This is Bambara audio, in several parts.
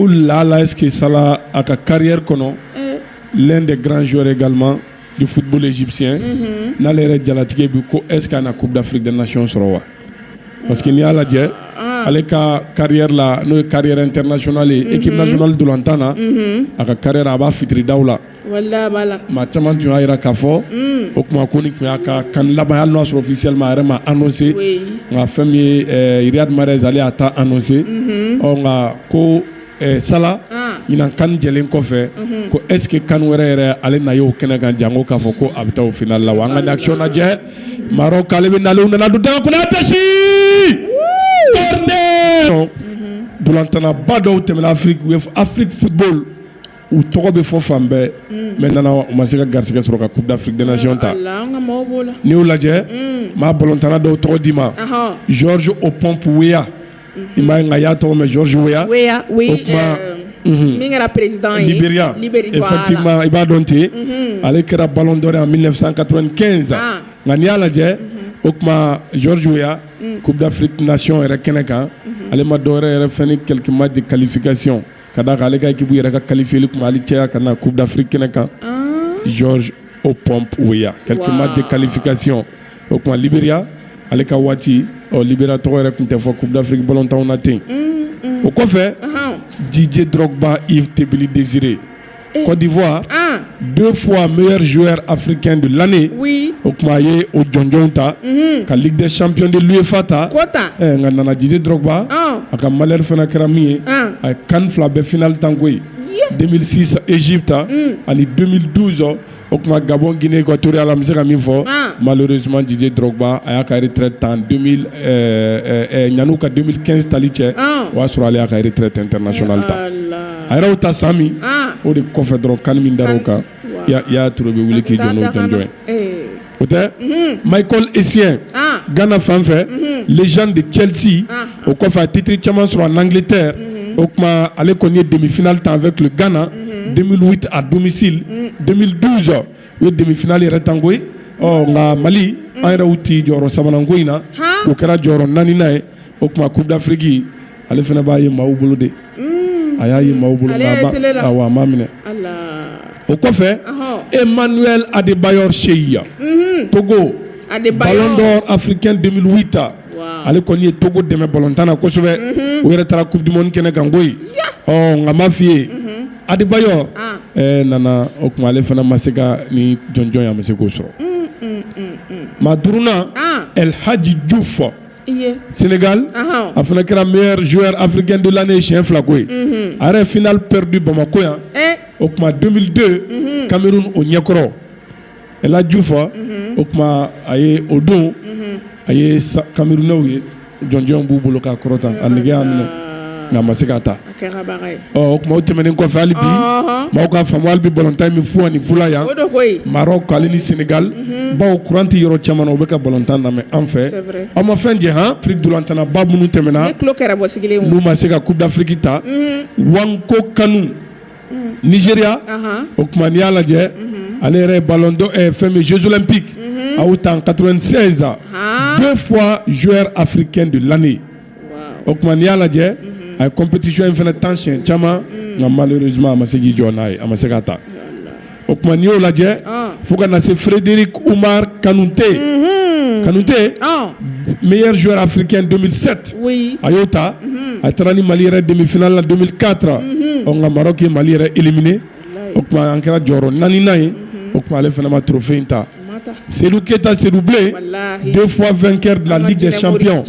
Là, est-ce que Salah a ta carrière kono l'un des grands joueurs également du football égyptien. N'allait dialatique beaucoup. Est-ce qu'il y a une Coupe d'Afrique des Nations sur roi? Parce qu'il y a la dieu. Avec sa carrière là, notre carrière internationale et équipe nationale de l'Antana, avec sa carrière à bas fitri daoula. Voilà, voilà. Ma chaman tu as ira kafo. Okuma koni kuyaka kan labayal noir officiellement a annoncé. Ma famille Riyad Mahrez allait à ta annoncé. On a ko Salah. Il a kan jelen kofe. Ko est-ce que kan were allait na yo kenagan jango kafo ko abita au final la wanga d'action na je. Maroc allait venir na du temps ko na tashi. Pour l'entendre bas de l'Afrique, Afrique football ou Togo fo fambe maintenant on m'a garcia sur la Coupe d'Afrique des Nations ta ni ou la je ma bolontana do Togo dima George Opompouya il m'a ngaya to mais George Weah oui minga président Libéria effectivement il va donter avec le ballon d'or en 1995 ngani la je okma George Weah Coupe d'Afrique Nation et Keneka ale ma dore fait quelques matchs de qualification kada ale ga équipe yera qualifier le ali tia kana Coupe d'Afrique Keneka George Opompouya quelques matchs de qualification okma Libéria ale ka wati o Libéria to yera kunte fo Coupe d'Afrique volontaire on atteint au quoi fait Didier Drogba Yves Tebili Désiré Côte d'Ivoire 2 fois meilleur joueur africain de l'année. Oui. Au Kmaye, au Djonjonta, la Ligue des champions de l'UEFA. Nana Didier Drogba, avec Malher Fenakrami, avec Canflabe final Tangoui. 2006 Égypte, en 2012 au Gabon Guinée équatoriale malheureusement Didier Drogba a eu retraite en 2000 Nyanouka 2015 Taliche ou a sur aller à retraite internationale ta. Alors ta Sami au de confédération Kanmin Daroka ya trouvé Willy qui donne au Michael Essien Ghana Fanfare légende de Chelsea au coffre à titre chaman sur en Angleterre au Kma allait connaître demi-finale avec le Ghana 2008 à domicile 2012 le demi-finale est retangoué na Mali ayra uti joro sabanangoina o kera joro nanina o Kma Coupe d'Afrique ale fena baye mawbulude ayayi mawbulu na awa mamine au coffre Emmanuel Adebayor Cheia Togo Ballon d'Or africain 2008 ale koni Togo deme bolontana kosobe o yera tara Coupe du Monde kene gangoyi ngama fie Adebayor nana o kuma ale fana maseka ni jonjon ya maseko soro Maduruna El Hadji Diouf Sénégal a fait le meilleur joueur africain de l'année chez Flagoy. Arrêt final perdu Bamako au Kma 2002 Cameroun au Nyakoro. El Hadji Diouf au Kma aye Odon aye Cameroun jonjon bubulo ka korota anige amne na masekata o Kma otemenen ko fa alibi mawka famal bi volontaire mi fu ani fulaya Maroc alini Sénégal ba au courant yoro chamano be ka volontaire na mais en fait on m'a fait dire Afrique de l'Antana ba munu temena nous maseka Coupe d'Afrique ta wanko kanu Nigeria au Kma ni ala je aller ballon d'or et fameux Jeux olympiques à autant 96 2 fois joueur africain de l'année au Kma ni ala je la compétition infinite tension chama na malheureusement amasegi jonai amasekata okmanio la je fuka na c'est Frédéric Oumar Kanouté Kanouté meilleur joueur africain 2007 oui ayota atrani Mali demi-finale en 2004 on Maroc et Mali éliminé okma ankara joro nani nai okma le fena ma trophée inta Sedou Keita Sedou Blé 2 fois vainqueur de la Ligue des Champions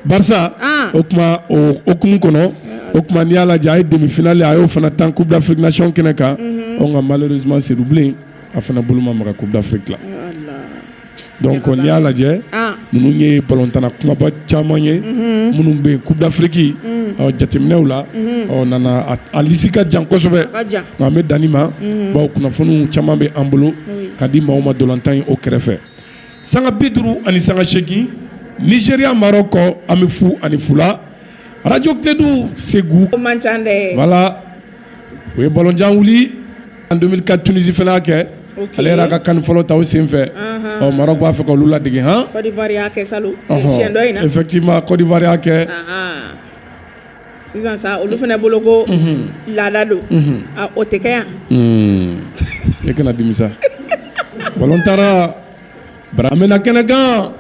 Barça okma okumu kono okma ni ala jaay demi-finale ayo fana tan Coupe d'Afrique Nation Keneka on a malheureusement Sedou Blé a fana buluma ma Coupe d'Afrique là donc on y a la je nous ñe balontana kuma ba chamanye munu be Coupe d'Afrique jatemnew la on nana alisika jankosobe na me danima ba kuna fonu chamambe ambulo kadi mawma dolantan au krefe sanga bidru ani sanga sheki Nigeria Maroc amifu ani fula Radio Clédou Ségou voilà oui ballon wuli en 2004 Tunisie fena ke ale raka kan folo taw senfe Maroc ba fe ko lula digi Côte d'Ivoire ya ke salu effectivement Côte d'Ivoire ya ke sisan sa olu fana bolo ko laada don o tɛ kɛ yan e kana dimi sa ballon taara bara an bɛna kɛnɛ kan